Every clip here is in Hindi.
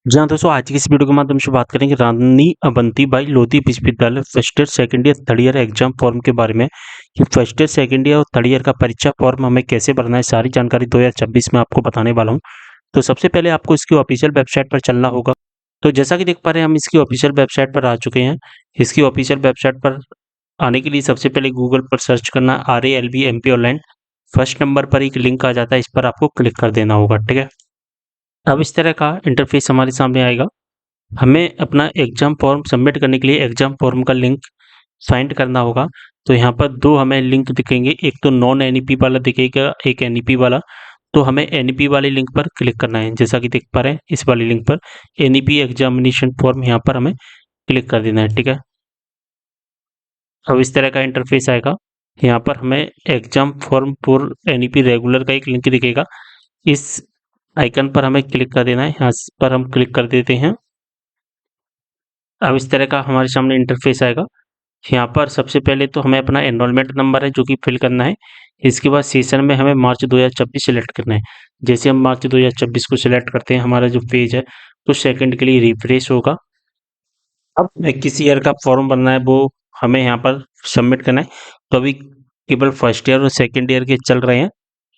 जी हाँ, दोस्तों आज की इस वीडियो के माध्यम से बात करेंगे रानी अवंतीबाई लोधी विश्वविद्यालय first year, second year, third year exam form के बारे में कि फर्स्ट ईयर, सेकंड ईयर और थर्ड ईयर का परीक्षा फॉर्म हमें कैसे भरना है, सारी जानकारी 2026 में आपको बताने वाला हूँ। तो सबसे पहले आपको इसकी ऑफिशियल वेबसाइट पर चलना होगा। तो जैसा कि देख पा रहे हैं हम इसकी ऑफिशियल वेबसाइट पर आ चुके हैं। इसकी ऑफिशियल वेबसाइट पर आने के लिए सबसे पहले गूगल पर सर्च करना RALB MP online. First number पर एक लिंक आ जाता है, इस पर आपको क्लिक कर देना होगा, ठीक है। अब इस तरह का इंटरफेस हमारे सामने आएगा। हमें अपना एग्जाम फॉर्म सबमिट करने के लिए एग्जाम फॉर्म का लिंक फाइंड करना होगा। तो यहाँ पर दो हमें लिंक दिखेंगे, एक तो नॉन एनईपी वाला दिखेगा, एक एनईपी वाला। तो हमें एनईपी वाले लिंक पर क्लिक करना है, जैसा कि देख पा रहे हैं इस वाले लिंक पर एनईपी एग्जामिनेशन फॉर्म, यहाँ पर हमें क्लिक कर देना है, ठीक है। अब इस तरह का इंटरफेस आएगा। यहाँ पर हमें exam form for NEP regular का एक लिंक दिखेगा, इस आइकन पर हमें क्लिक कर देना है। यहाँ पर हम क्लिक कर देते हैं। अब इस तरह का हमारे सामने इंटरफेस आएगा। यहाँ पर सबसे पहले तो हमें अपना एनरोलमेंट नंबर है जो कि फिल करना है। इसके बाद सेशन में हमें मार्च 2026 सेलेक्ट करना है। जैसे हम मार्च 2026 को सिलेक्ट करते हैं, हमारा जो पेज है कुछ सेकंड के लिए रिफ्रेश होगा। अब किस ईयर का फॉर्म भरना है वो हमें यहाँ पर सबमिट करना है। तो अभी केवल फर्स्ट ईयर और सेकेंड ईयर के चल रहे हैं,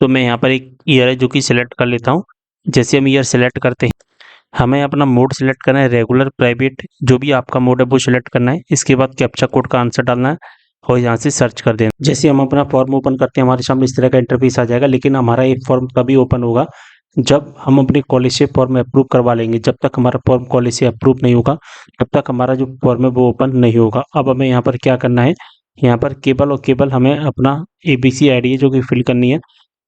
तो मैं यहाँ पर एक ईयर है जो कि सिलेक्ट कर लेता हूँ। जैसे हम ईयर सेलेक्ट करते हैं, हमें अपना मोड सिलेक्ट करना है, रेगुलर, प्राइवेट, जो भी आपका मोड है वो सिलेक्ट करना है। इसके बाद कैप्चा कोड का आंसर डालना है और यहाँ से सर्च कर देना। जैसे हम अपना फॉर्म ओपन करते हैं, हमारे सामने इस तरह का इंटरफेस आ जाएगा। लेकिन हमारा ये फॉर्म तभी ओपन होगा जब हम अपने कॉलेज से फॉर्म अप्रूव करवा लेंगे। जब तक हमारा फॉर्म कॉलेज से अप्रूव नहीं होगा तब तक हमारा जो फॉर्म है वो ओपन नहीं होगा। अब हमें यहाँ पर क्या करना है, यहाँ पर केवल और केवल हमें अपना ABC ID है जो कि फिल करनी है।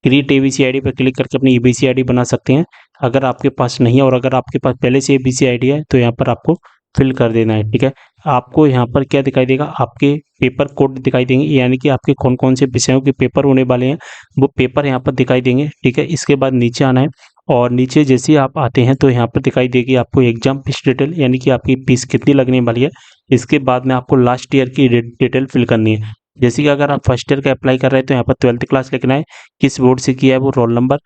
क्रिएट ABC ID पर क्लिक करके अपनी ABC ID बना सकते हैं अगर आपके पास नहीं है, और अगर आपके पास पहले से ABC ID है तो यहाँ पर आपको फिल कर देना है, ठीक है। आपको यहाँ पर क्या दिखाई देगा, आपके पेपर कोड दिखाई देंगे, यानी कि आपके कौन कौन से विषयों के पेपर होने वाले हैं वो पेपर यहाँ पर दिखाई देंगे, ठीक है। इसके बाद नीचे आना है और नीचे जैसे ही आप आते हैं तो यहाँ पर दिखाई देगी आपको एग्जाम फीस डिटेल, यानी कि आपकी फीस कितनी लगने वाली है। इसके बाद में आपको लास्ट ईयर की डिटेल फिल करनी है। जैसे कि अगर आप फर्स्ट ईयर का अप्लाई कर रहे हैं तो यहाँ पर 12th क्लास लिखना है, किस बोर्ड से किया है वो रोल नंबर,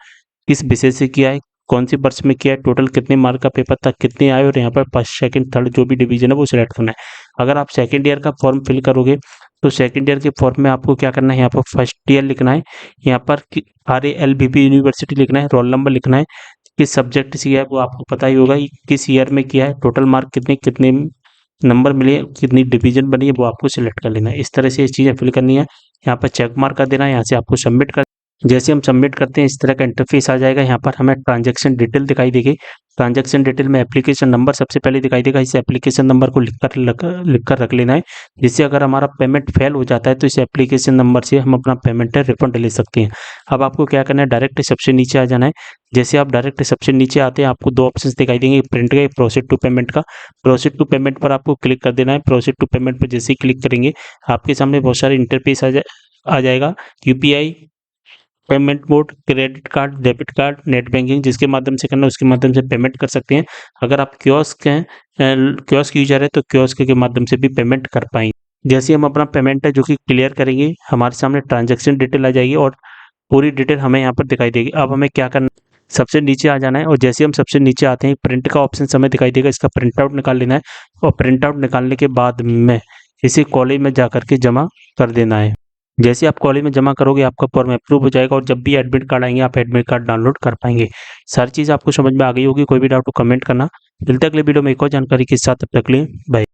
किस विषय से किया है, कौन सी वर्ष में किया है, टोटल कितने मार्क का पेपर था, कितने आए, और यहाँ पर फर्स्ट सेकंड थर्ड जो भी डिवीजन है वो सिलेक्ट करना है। अगर आप सेकंड ईयर का फॉर्म फिल करोगे तो सेकंड ईयर के फॉर्म में आपको क्या करना है, यहाँ पर फर्स्ट ईयर लिखना है, यहाँ पर RALBB यूनिवर्सिटी लिखना है, रोल नंबर लिखना है, किस सब्जेक्ट से किया है वो आपको पता ही होगा, किस ईयर में किया है, टोटल मार्क कितने कितने नंबर मिले, कितनी डिवीजन बनी है वो आपको सिलेक्ट कर लेना है। इस तरह से ये चीज़ें फिल करनी है। यहाँ पर चेक मार्क कर देना है, यहाँ से आपको सबमिट कर, जैसे हम सबमिट करते हैं इस तरह का इंटरफेस आ जाएगा। यहाँ पर हमें ट्रांजैक्शन डिटेल दिखाई देगी। ट्रांजैक्शन डिटेल में एप्लीकेशन नंबर सबसे पहले दिखाई देगा। इस एप्लीकेशन नंबर को लिख कर रख लेना है, जिससे अगर हमारा पेमेंट फेल हो जाता है तो इस एप्लीकेशन नंबर से हम अपना पेमेंट है रिफंड ले सकते हैं। अब आपको क्या करना है, डायरेक्ट सबसे नीचे आ जाना है। जैसे आप डायरेक्ट सबसे नीचे आते हैं आपको दो ऑप्शंस दिखाई देंगे, प्रिंट का, प्रोसीड टू पेमेंट का। प्रोसीड टू पेमेंट पर आपको क्लिक कर देना है। प्रोसीड टू पेमेंट पर जैसे ही क्लिक करेंगे आपके सामने बहुत सारे इंटरफेस आ जाएगा। UPI payment mode, credit card, debit card, net banking, जिसके माध्यम से करना है उसके माध्यम से पेमेंट कर सकते हैं। अगर आप कियोस्क हैं, कियोस्क यूजर है तो कियोस्क के माध्यम से भी पेमेंट कर पाएंगे। जैसे हम अपना पेमेंट है जो कि क्लियर करेंगे, हमारे सामने ट्रांजैक्शन डिटेल आ जाएगी और पूरी डिटेल हमें यहाँ पर दिखाई देगी। अब हमें क्या करना है, सबसे नीचे आ जाना है और जैसे हम सबसे नीचे आते हैं प्रिंट का ऑप्शन हमें दिखाई देगा, इसका प्रिंट आउट निकाल लेना है और प्रिंट आउट निकालने के बाद में इसे कॉलेज में जा करके जमा कर देना है। जैसे आप कॉलेज में जमा करोगे आपका फॉर्म अप्रूव हो जाएगा और जब भी एडमिट कार्ड आएंगे आप एडमिट कार्ड डाउनलोड कर पाएंगे। सारी चीज़ आपको समझ में आ गई होगी। कोई भी डाउट हो कमेंट करना। मिलते हैं अगले वीडियो में एक और जानकारी के साथ, तब तक के लिए बाय।